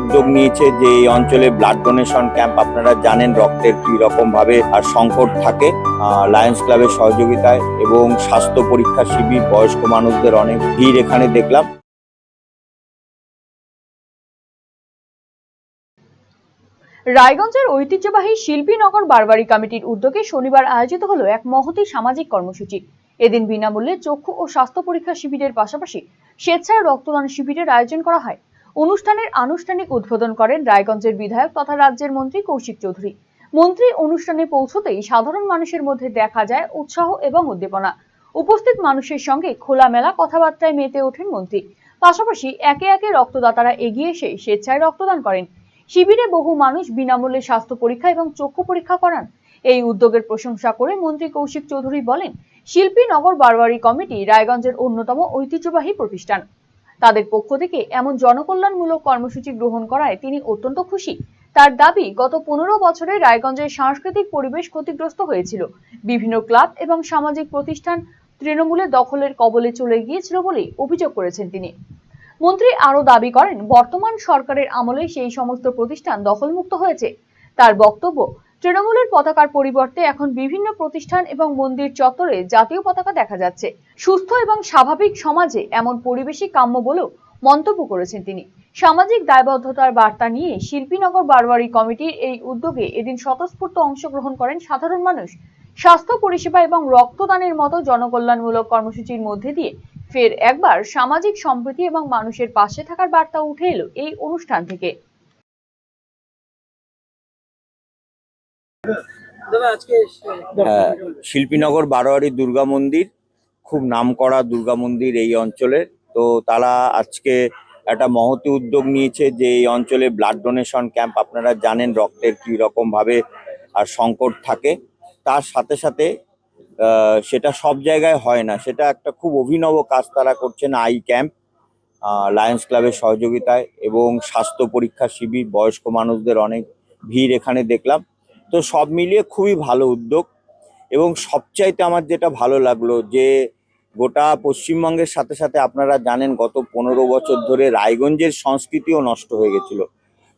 উদ্যোগ নিয়েছে যে এই অঞ্চলে ব্লাড ডোনেশন ক্যাম্প, আপনারা জানেন রক্তের কি রকম ভাবে আর সংকট থাকে। লায়ন্স ক্লাবের সহযোগিতায় এবং স্বাস্থ্য পরীক্ষা শিবির, বয়স্ক মানুষদের অনেক ভিড় এখানে দেখলাম। রায়গঞ্জের ঐতিহ্যবাহী শিল্পীনগর বারবারি কমিটির উদ্যোগে শনিবার আয়োজিত হলো এক মহতী সামাজিক কর্মসূচি। এদিন বিনামূল্যে চক্ষু ও স্বাস্থ্য পরীক্ষা শিবিরের পাশাপাশি স্বেচ্ছায় রক্তদান শিবিরের আয়োজন করা হয়। অনুষ্ঠানের আনুষ্ঠানিক উদ্বোধন করেন রায়গঞ্জের বিধায়ক তথা রাজ্যের মন্ত্রী কৌশিক চৌধুরী। মন্ত্রী অনুষ্ঠানে পৌঁছতেই সাধারণ মানুষের মধ্যে দেখা যায় উৎসাহ এবং উদ্দীপনা। উপস্থিত মানুষের সঙ্গে খোলামেলা কথাবার্তায় মেতে ওঠেন মন্ত্রী। পাশাপাশি একে একে রক্তদাতারা এগিয়ে এসে স্বেচ্ছায় রক্তদান করেন। শিবিরে বহু মানুষ বিনামূল্যে স্বাস্থ্য পরীক্ষা এবং চক্ষু পরীক্ষা করান। এই উদ্যোগের প্রশংসা করে মন্ত্রী কৌশিক চৌধুরী বলেন, শিল্পীনগর বারবারি কমিটি রায়গঞ্জের অন্যতম ঐতিহ্যবাহী প্রতিষ্ঠান। তাদের পক্ষ থেকে এমন জনকল্যাণমূলক কর্মসূচি গ্রহণ করায় তিনি অত্যন্ত খুশি। তার দাবি, গত 15 বছরে রায়গঞ্জের সাংস্কৃতিক পরিবেশ ক্ষতিগ্রস্ত হয়েছিল। বিভিন্ন ক্লাব এবং সামাজিক প্রতিষ্ঠান তৃণমূলের দখলের কবলে চলে গিয়েছিল বলে অভিযোগ করেছেন তিনি। মন্ত্রী আরো দাবি করেন, বর্তমান সরকারের আমলে সেই সমস্ত প্রতিষ্ঠান দখলমুক্ত হয়েছে। তার বক্তব্য, তৃণমূলের পতাকার পরিবর্তে এখন বিভিন্ন প্রতিষ্ঠান এবং মন্দির চত্বরে জাতীয় পতাকা দেখা যাচ্ছে। সুস্থ এবং স্বাভাবিক সমাজে এমন পরিবেশই কাম্য বলেও মন্তব্য করেছেন তিনি। সামাজিক দায়বদ্ধতার বার্তা নিয়ে শিল্পীনগর বারবারি কমিটির এই উদ্যোগে এদিন স্বতঃস্ফূর্ত অংশগ্রহণ করেন সাধারণ মানুষ। স্বাস্থ্য পরিষেবা এবং রক্তদানের মতো জনকল্যাণমূলক কর্মসূচির মধ্যে দিয়ে ফের একবার সামাজিক সম্প্রীতি এবং মানুষের পাশে থাকার বার্তা উঠে এলো এই অনুষ্ঠান থেকে। শিল্পীনগর বারোয়ারি দুর্গা মন্দির খুব নামকরা দুর্গা মন্দির এই অঞ্চলের। তো তারা আজকে একটা মহতী উদ্যোগ নিয়েছে যে এই অঞ্চলে ব্লাড ডোনেশন ক্যাম্প, আপনারা জানেন রক্তের কি রকম ভাবে আর সংকট থাকে। তার সাথে সাথে সেটা সব জায়গায় হয় না, সেটা একটা খুব অভিনব কাজ তারা করছেন। আই ক্যাম্প, লায়ন্স ক্লাবের সহযোগিতায় এবং স্বাস্থ্য পরীক্ষা শিবির, বয়স্ক মানুষদের অনেক ভিড় এখানে দেখলাম। তো সব মিলিয়ে খুবই ভালো উদ্যোগ। এবং সবচাইতে আমার যেটা ভালো লাগলো যে গোটা পশ্চিমবঙ্গের সাথে সাথে আপনারা জানেন গত 15 বছর ধরে রায়গঞ্জের সংস্কৃতিও নষ্ট হয়ে গেছিল।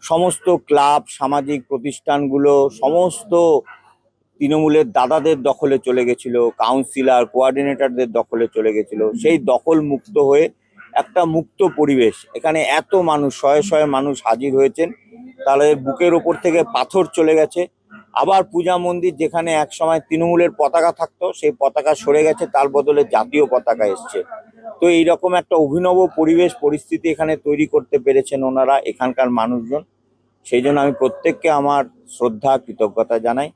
সমস্ত ক্লাব, সামাজিক প্রতিষ্ঠানগুলো সমস্ত তৃণমূলের দাদাদের দখলে চলে গেছিল, কাউন্সিলর, কোঅর্ডিনেটরদের দখলে চলে গেছিল। সেই দখল মুক্ত হয়ে একটা মুক্ত পরিবেশ, এখানে এত মানুষ, শয়ে শয়ে মানুষ হাজির হয়েছেন। তাদের বুকের ওপর থেকে পাথর চলে গেছে। আবার পূজা মন্দির, যেখানে এক সময় তৃণমূলের পতাকা থাকতো, সেই পতাকা সরে গেছে, তার বদলে জাতীয় পতাকা এসছে। তো এইরকম একটা অভিনব পরিবেশ পরিস্থিতি এখানে তৈরি করতে পেরেছেন ওনারা, এখানকার মানুষজন। সেই জন্য আমি প্রত্যেককে আমার শ্রদ্ধা, কৃতজ্ঞতা জানাই।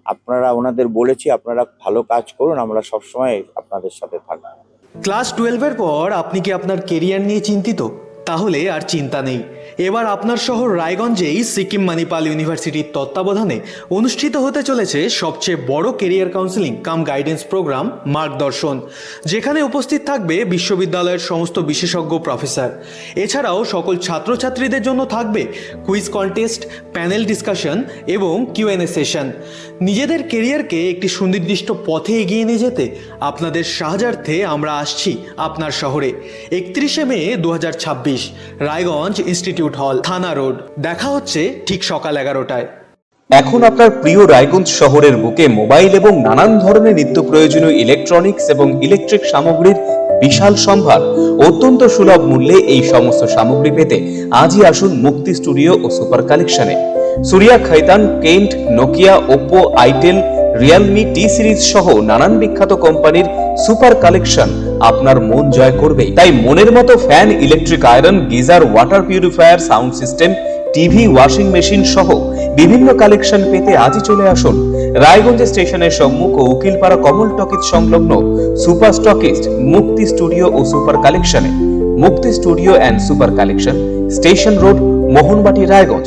আপনারা ওনাদের বলেছি, আপনারা ভালো কাজ করুন, আমরা সবসময় আপনাদের সাথে থাকবো। ক্লাস 12-এর পর আপনি কি আপনার কেরিয়ার নিয়ে চিন্তিত? তাহলে আর চিন্তা নেই। এবার আপনার শহর রায়গঞ্জেই সিকিম মণিপাল ইউনিভার্সিটির তত্ত্বাবধানে অনুষ্ঠিত হতে চলেছে সবচেয়ে বড় কেরিয়ার কাউন্সেলিং কাম গাইডেন্স প্রোগ্রাম মার্গদর্শন, যেখানে উপস্থিত থাকবে বিশ্ববিদ্যালয়ের সমস্ত বিশেষজ্ঞ প্রফেসর। এছাড়াও সকল ছাত্রছাত্রীদের জন্য থাকবে কুইজ কন্টেস্ট, প্যানেল ডিসকাশন এবং কিউএনএ সেশন। নিজেদের কেরিয়ারকে একটি সুনির্দিষ্ট পথে এগিয়ে নিয়ে যেতে আপনাদের সাহায্যার্থে আমরা আসছি আপনার শহরে। 31শে মে 2026, রায়গঞ্জ ইনস্টিটিউট হল, থানা রোড। দেখা হচ্ছে ঠিক সকাল 11টায়। এখন আপনার প্রিয় রায়গঞ্জ শহরের বুকে মোবাইল এবং নানান ধরনের নিত্য প্রয়োজনীয় ইলেকট্রনিক্স এবং ইলেকট্রিক সামগ্রীর বিশাল সম্ভার অত্যন্ত সুলভ মূল্যে এই সমস্ত সামগ্রী পেতে আজই আসুন মুক্তি স্টুডিও ও সুপার কালেকশনে। Surya, Khaitan, Kent, Nokia, Oppo, itel, Realme, T Series সহ নানান বিখ্যাত কোম্পানির সুপার কালেকশন আপনার মন জয় করবে। তাই মনের মতো fan, electric iron, geyser, water purifier, sound system, TV, washing machine সহ বিভিন্ন কালেকশন পেতে আজই চলে আসুন রায়গঞ্জ স্টেশনের সম্মুখ ও উকিলপাড়া কমল টকিজ সংলগ্ন সুপার স্টকিস্ট মুক্তি স্টুডিও ও সুপার কালেকশনে। মুক্তি studio and super collection, station road, Mohanbati, Raiganj.